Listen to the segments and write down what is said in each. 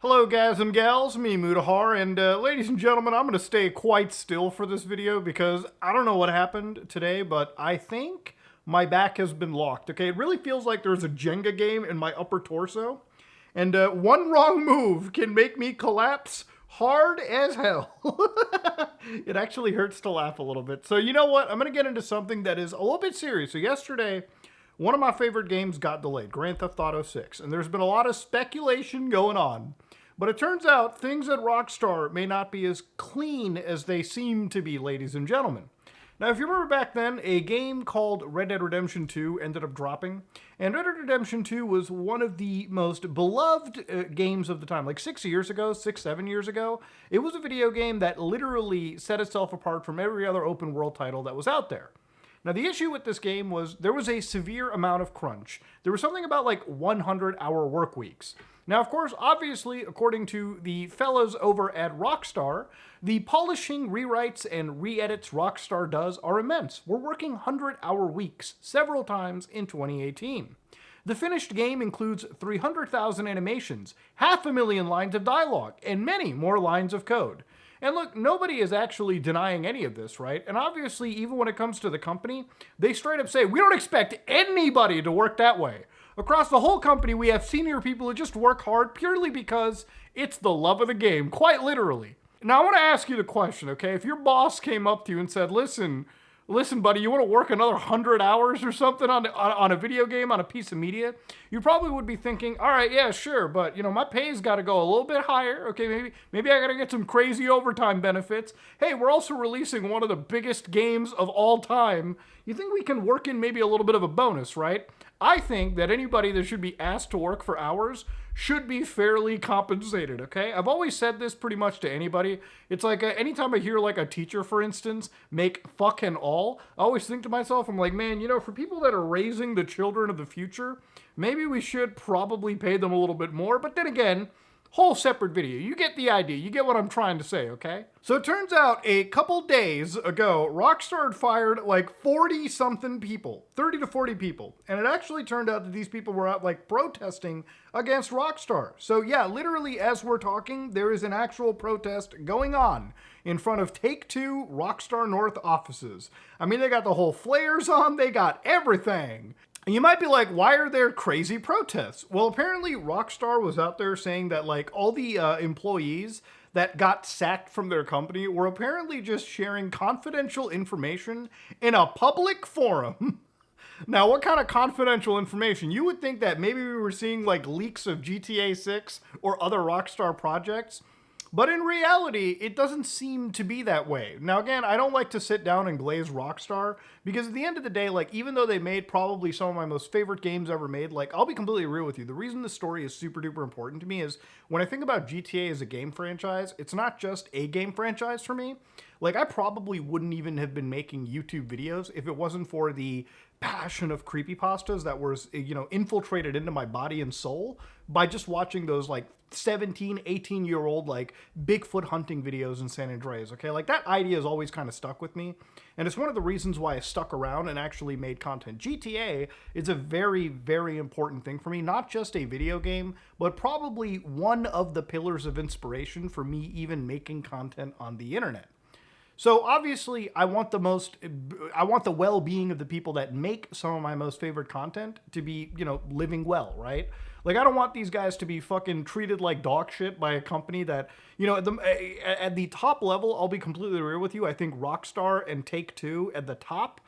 Hello guys and gals, me Mudahar, and ladies and gentlemen, I'm going to stay quite still for this video because I don't know what happened today, but I think my back has been locked, okay? It really feels like there's a Jenga game in my upper torso, and one wrong move can make me collapse hard as hell. It actually hurts to laugh a little bit. So you know what? I'm going to get into something that is a little bit serious. So yesterday, one of my favorite games got delayed, Grand Theft Auto 6, and there's been a lot of speculation going on. But it turns out things at Rockstar may not be as clean as they seem to be, ladies and gentlemen. Now, if you remember back then, a game called Red Dead Redemption 2 ended up dropping, and Red Dead Redemption 2 was one of the most beloved games of the time. Like 6 years ago, 7 years ago, it was a video game that literally set itself apart from every other open world title that was out there. Now, the issue with this game was there was a severe amount of crunch. There was something about like 100-hour work weeks. Now, of course, obviously, according to the fellas over at Rockstar, the polishing, rewrites, and re-edits Rockstar does are immense. We're working 100-hour weeks several times in 2018. The finished game includes 300,000 animations, 500,000 lines of dialogue, and many more lines of code. And look, nobody is actually denying any of this, right? And obviously, even when it comes to the company, they straight up say, we don't expect anybody to work that way. Across the whole company, we have senior people who just work hard purely because it's the love of the game, quite literally. Now, I want to ask you the question, okay? If your boss came up to you and said, listen, buddy, you want to work another 100 hours or something on a video game, on a piece of media, you probably would be thinking, all right, yeah, sure, but, you know, my pay's got to go a little bit higher. Okay, maybe I got to get some crazy overtime benefits. Hey, we're also releasing one of the biggest games of all time. You think we can work in maybe a little bit of a bonus, right? I think that anybody that should be asked to work for hours should be fairly compensated, okay? I've always said this pretty much to anybody. It's like anytime I hear like a teacher, for instance, make fucking all, I always think to myself, I'm like, man, you know, for people that are raising the children of the future, maybe we should probably pay them a little bit more. But then again, whole separate video. You get the idea. You get what I'm trying to say, okay? So it turns out a couple days ago, Rockstar had fired like 40-something people, 30 to 40 people. And it actually turned out that these people were out like protesting against Rockstar. So yeah, literally as we're talking, there is an actual protest going on in front of Take-Two Rockstar North offices. I mean, they got the whole flares on, they got everything. And you might be like, why are there crazy protests? Well, apparently Rockstar was out there saying that like all the employees that got sacked from their company were apparently just sharing confidential information in a public forum. Now, what kind of confidential information? You would think that maybe we were seeing like leaks of GTA 6 or other Rockstar projects. But in reality, it doesn't seem to be that way. Now, again, I don't like to sit down and glaze Rockstar because at the end of the day, like, even though they made probably some of my most favorite games ever made, like, I'll be completely real with you. The reason the story is super duper important to me is when I think about GTA as a game franchise, it's not just a game franchise for me. Like, I probably wouldn't even have been making YouTube videos if it wasn't for the passion of creepypastas that was, you know, infiltrated into my body and soul by just watching those like 17, 18-year-old like Bigfoot hunting videos in San Andreas, okay? Like that idea has always kind of stuck with me. And it's one of the reasons why I stuck around and actually made content. GTA is a very, very important thing for me. Not just a video game, but probably one of the pillars of inspiration for me even making content on the internet. So obviously, I want the well-being of the people that make some of my most favorite content to be, you know, living well, right? Like, I don't want these guys to be fucking treated like dog shit by a company that, you know, at the top level, I'll be completely real with you, I think Rockstar and Take-Two at the top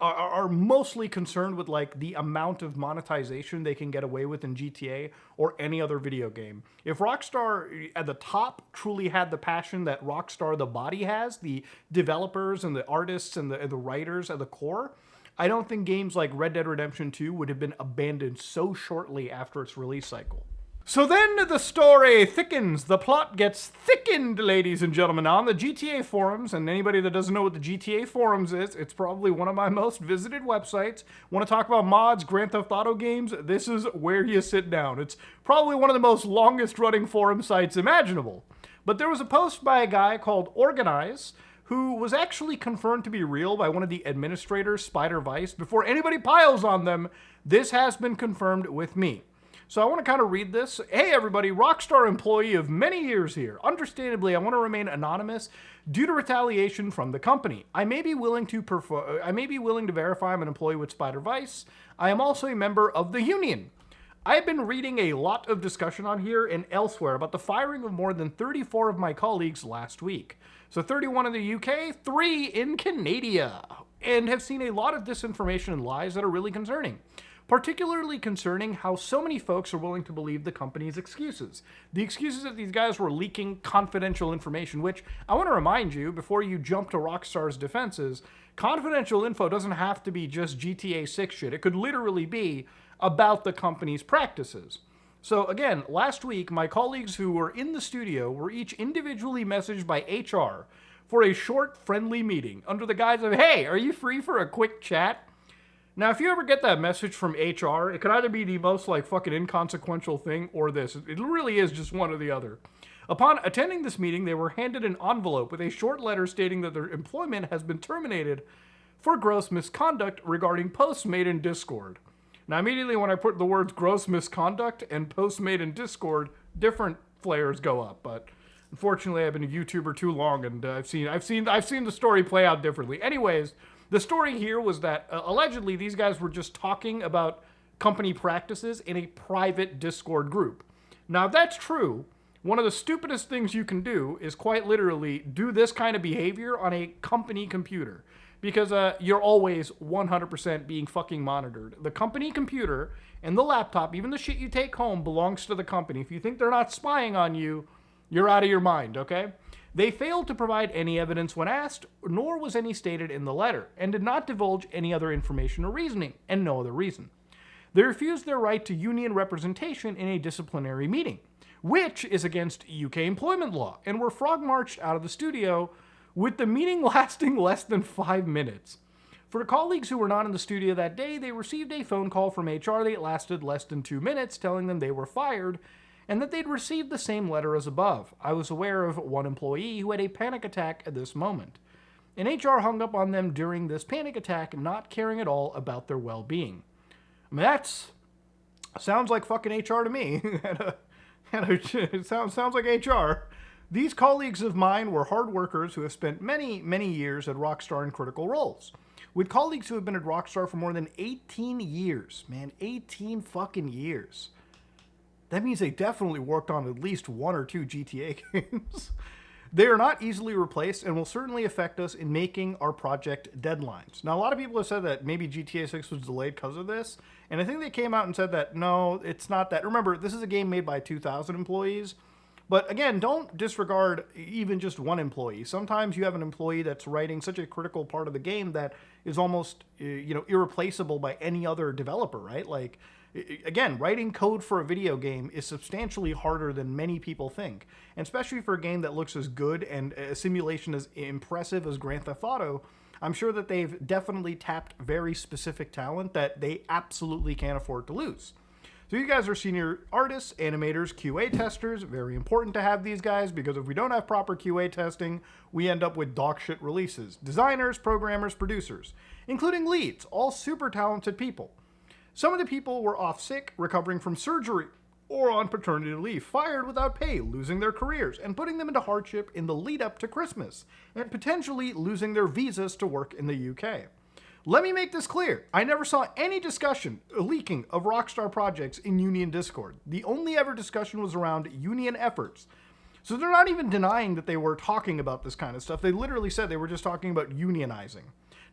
are mostly concerned with like the amount of monetization they can get away with in GTA or any other video game. If Rockstar at the top truly had the passion that Rockstar the body has, the developers and the artists and the writers at the core, I don't think games like Red Dead Redemption 2 would have been abandoned so shortly after its release cycle. So then the story thickens, the plot gets thickened, ladies and gentlemen, on the GTA forums, and anybody that doesn't know what the GTA forums is, it's probably one of my most visited websites. Want to talk about mods, Grand Theft Auto games? This is where you sit down. It's probably one of the most longest running forum sites imaginable. But there was a post by a guy called Organize, who was actually confirmed to be real by one of the administrators, Spider Vice. Before anybody piles on them, this has been confirmed with me. So I want to kind of read this. Hey everybody, Rockstar employee of many years here. Understandably, I want to remain anonymous due to retaliation from the company. I may be willing to verify I'm an employee with Spider Vice. I am also a member of the union. I have been reading a lot of discussion on here and elsewhere about the firing of more than 34 of my colleagues last week. So 31 in the UK, 3 in Canada, and have seen a lot of disinformation and lies that are really concerning. Particularly concerning how so many folks are willing to believe the company's excuses. The excuses that these guys were leaking confidential information, which I want to remind you, before you jump to Rockstar's defenses, confidential info doesn't have to be just GTA 6 shit. It could literally be about the company's practices. So again, last week, my colleagues who were in the studio were each individually messaged by HR for a short, friendly meeting under the guise of, hey, are you free for a quick chat? Now, if you ever get that message from HR, it could either be the most fucking inconsequential thing or this. It really is just one or the other. Upon attending this meeting, they were handed an envelope with a short letter stating that their employment has been terminated for gross misconduct regarding posts made in Discord. Now, immediately when I put the words gross misconduct and posts made in Discord, different flares go up. But unfortunately, I've been a YouTuber too long, and I've seen the story play out differently. Anyways, the story here was that allegedly these guys were just talking about company practices in a private Discord group. Now, if that's true, one of the stupidest things you can do is quite literally do this kind of behavior on a company computer. Because you're always 100% being fucking monitored. The company computer and the laptop, even the shit you take home, belongs to the company. If you think they're not spying on you, you're out of your mind, okay? They failed to provide any evidence when asked, nor was any stated in the letter, and did not divulge any other information or reasoning, and no other reason. They refused their right to union representation in a disciplinary meeting, which is against UK employment law, and were frog-marched out of the studio, with the meeting lasting less than 5 minutes. For colleagues who were not in the studio that day, they received a phone call from HR that lasted less than 2 minutes, telling them they were fired, and that they'd received the same letter as above. I was aware of one employee who had a panic attack at this moment. And HR hung up on them during this panic attack, not caring at all about their well-being. I mean, that sounds like fucking HR to me. It sounds like HR. These colleagues of mine were hard workers who have spent many, many years at Rockstar in critical roles. With colleagues who have been at Rockstar for more than 18 years. Man, 18 fucking years. That means they definitely worked on at least 1 or 2 GTA games. They are not easily replaced and will certainly affect us in making our project deadlines. Now, a lot of people have said that maybe GTA 6 was delayed because of this, and I think they came out and said that, no, it's not that. Remember, this is a game made by 2,000 employees, but again, don't disregard even just one employee. Sometimes you have an employee that's writing such a critical part of the game that is almost, irreplaceable by any other developer, right? Like, again, writing code for a video game is substantially harder than many people think. And especially for a game that looks as good and a simulation as impressive as Grand Theft Auto, I'm sure that they've definitely tapped very specific talent that they absolutely can't afford to lose. So you guys are senior artists, animators, QA testers. Very important to have these guys, because if we don't have proper QA testing, we end up with dog shit releases. Designers, programmers, producers, including leads, all super talented people. Some of the people were off sick, recovering from surgery, or on paternity leave, fired without pay, losing their careers, and putting them into hardship in the lead up to Christmas, and potentially losing their visas to work in the UK. Let me make this clear. I never saw any discussion, leaking of Rockstar projects in Union Discord. The only ever discussion was around Union efforts. So they're not even denying that they were talking about this kind of stuff. They literally said they were just talking about unionizing.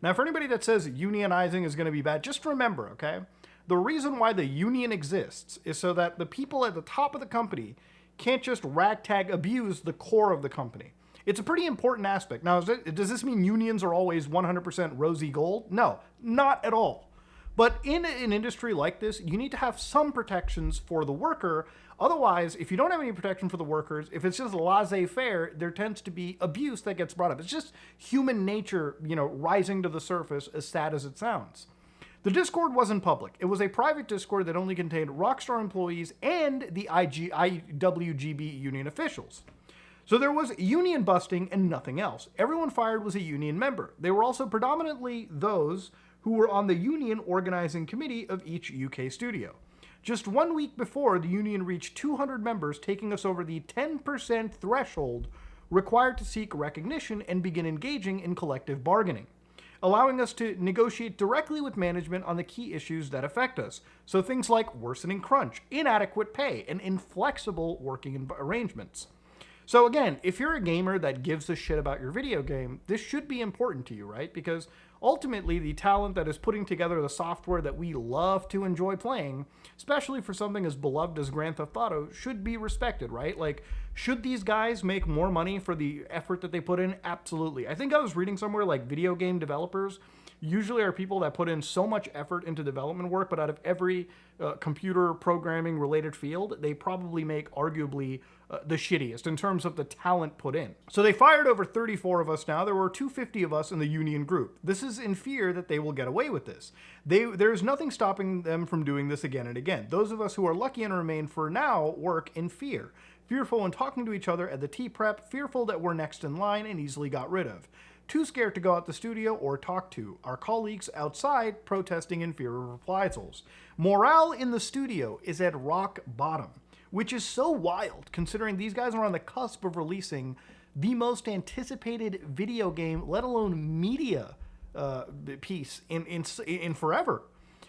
Now, for anybody that says unionizing is going to be bad, just remember, okay? The reason why the union exists is so that the people at the top of the company can't just ragtag abuse the core of the company. It's a pretty important aspect. Now, does this mean unions are always 100% rosy gold? No, not at all. But in an industry like this, you need to have some protections for the worker. Otherwise, if you don't have any protection for the workers, if it's just laissez-faire, there tends to be abuse that gets brought up. It's just human nature, rising to the surface, as sad as it sounds. The Discord wasn't public. It was a private Discord that only contained Rockstar employees and the IWGB union officials. So there was union busting and nothing else. Everyone fired was a union member. They were also predominantly those who were on the union organizing committee of each UK studio. just 1 week before the union reached 200 members, taking us over the 10% threshold required to seek recognition and begin engaging in collective bargaining, allowing us to negotiate directly with management on the key issues that affect us. So things like worsening crunch, inadequate pay, and inflexible working arrangements. So again, if you're a gamer that gives a shit about your video game, this should be important to you, right? Because ultimately, the talent that is putting together the software that we love to enjoy playing, especially for something as beloved as Grand Theft Auto, should be respected, right? Like, should these guys make more money for the effort that they put in? Absolutely. I think I was reading somewhere like video game developers usually are people that put in so much effort into development work, but out of every computer programming related field, they probably make arguably the shittiest in terms of the talent put in. So they fired over 34 of us now. There were 250 of us in the union group. This is in fear that they will get away with this. There's nothing stopping them from doing this again and again. Those of us who are lucky and remain for now work in fear. Fearful when talking to each other at the tea prep, fearful that we're next in line and easily got rid of. Too scared to go out the studio or talk to our colleagues outside, protesting in fear of reprisals. Morale in the studio is at rock bottom, which is so wild considering these guys are on the cusp of releasing the most anticipated video game, let alone media piece in forever,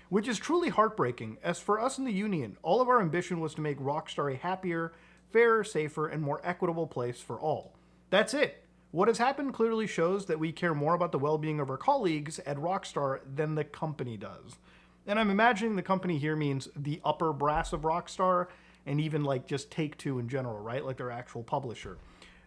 which is truly heartbreaking. As for us in the union, all of our ambition was to make Rockstar a happier, fairer, safer, and more equitable place for all. That's it. What has happened clearly shows that we care more about the well-being of our colleagues at Rockstar than the company does. And I'm imagining the company here means the upper brass of Rockstar, and even like just Take-Two in general, right? Like their actual publisher.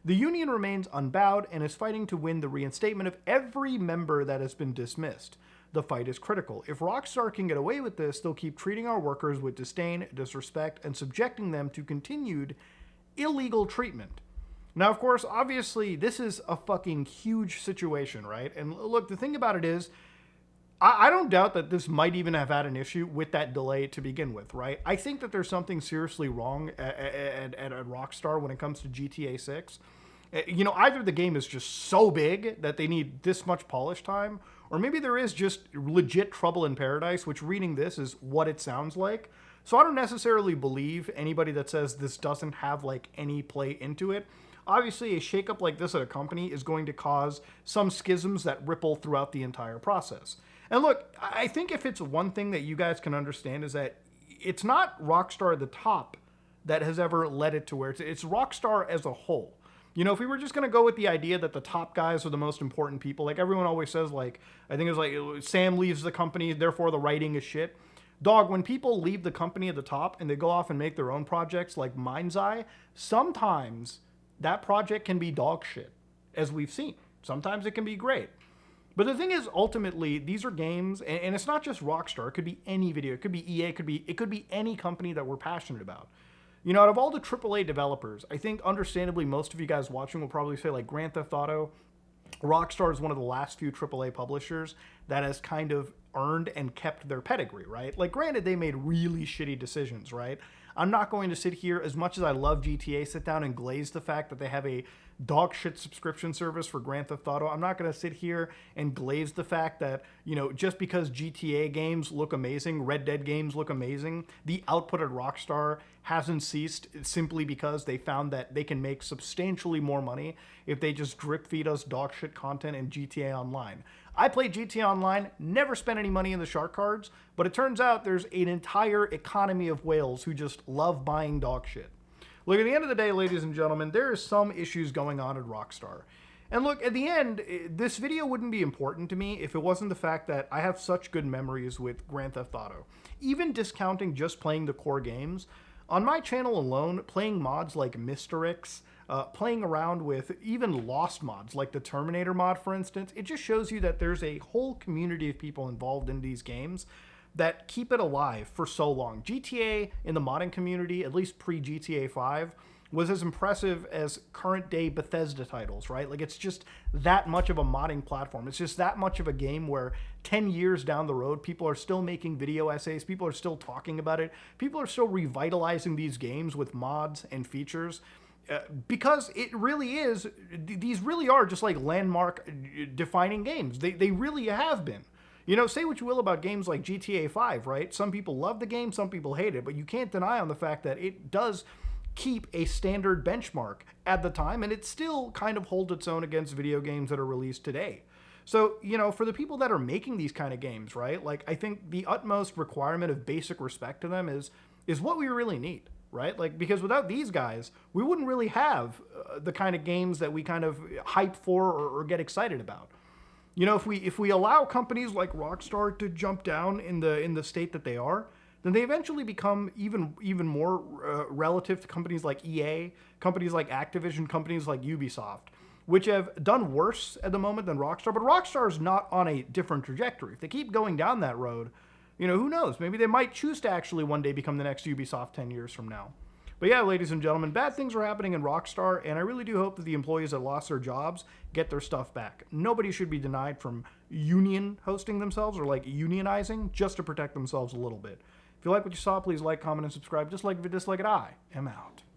The union remains unbowed and is fighting to win the reinstatement of every member that has been dismissed. The fight is critical. If Rockstar can get away with this, they'll keep treating our workers with disdain, disrespect, and subjecting them to continued illegal treatment. Now, of course, obviously, this is a fucking huge situation, right? And look, the thing about it is, I don't doubt that this might even have had an issue with that delay to begin with, right? I think that there's something seriously wrong at Rockstar when it comes to GTA 6. You know, either the game is just so big that they need this much polish time, or maybe there is just legit trouble in paradise, which reading this is what it sounds like. So I don't necessarily believe anybody that says this doesn't have like any play into it. Obviously, a shakeup like this at a company is going to cause some schisms that ripple throughout the entire process. And look, I think if it's one thing that you guys can understand is that it's not Rockstar at the top that has ever led it to where it's Rockstar as a whole. You know, if we were just going to go with the idea that the top guys are the most important people, like everyone always says, like, I think it's like Sam leaves the company, therefore the writing is shit. Dog, when people leave the company at the top and they go off and make their own projects like Mind's Eye, sometimes that project can be dog shit, as we've seen. Sometimes it can be great. But the thing is, ultimately, these are games, and it's not just Rockstar. It could be any video. It could be EA. It could be any company that we're passionate about. You know, out of all the AAA developers, I think, understandably, most of you guys watching will probably say, like, Grand Theft Auto. Rockstar is one of the last few AAA publishers that has kind of earned and kept their pedigree, right? Like, granted, they made really shitty decisions, right? I'm not going to sit here, as much as I love GTA, sit down and glaze the fact that they have a dog shit subscription service for Grand Theft Auto. I'm not going to sit here and glaze the fact that, you know, just because GTA games look amazing, Red Dead games look amazing, the output at Rockstar hasn't ceased simply because they found that they can make substantially more money if they just drip feed us dog shit content in GTA Online. I played GTA Online, never spent any money in the shark cards, but it turns out there's an entire economy of whales who just love buying dog shit. Look, at the end of the day, ladies and gentlemen, there is some issues going on at Rockstar. And look, at the end, this video wouldn't be important to me if it wasn't the fact that I have such good memories with Grand Theft Auto. Even discounting just playing the core games, on my channel alone, playing mods like Mr. X, playing around with even Lost mods, like the Terminator mod, for instance, it just shows you that there's a whole community of people involved in these games that keep it alive for so long. GTA in the modding community, at least pre-GTA 5, was as impressive as current day Bethesda titles, right? Like, it's just that much of a modding platform. It's just that much of a game where 10 years down the road, people are still making video essays, people are still talking about it, people are still revitalizing these games with mods and features. Because it really is, these really are just like landmark defining games. They really have been. You know, say what you will about games like GTA 5, right? Some people love the game, some people hate it, but you can't deny on the fact that it does keep a standard benchmark at the time, and it still kind of holds its own against video games that are released today. So, you know, for the people that are making these kind of games, right? Like, I think the utmost requirement of basic respect to them is what we really need, right? Like, because without these guys, we wouldn't really have the kind of games that we kind of hype for or get excited about. You know, if we allow companies like Rockstar to jump down in the state that they are, then they eventually become even more relative to companies like EA, companies like Activision, companies like Ubisoft, which have done worse at the moment than Rockstar. But Rockstar is not on a different trajectory. If they keep going down that road, you know, who knows? Maybe they might choose to actually one day become the next Ubisoft 10 years from now. But yeah, ladies and gentlemen, bad things are happening in Rockstar, and I really do hope that the employees that lost their jobs get their stuff back. Nobody should be denied from union hosting themselves or like unionizing just to protect themselves a little bit. If you like what you saw, please like, comment, and subscribe. Just like if you dislike it, I am out.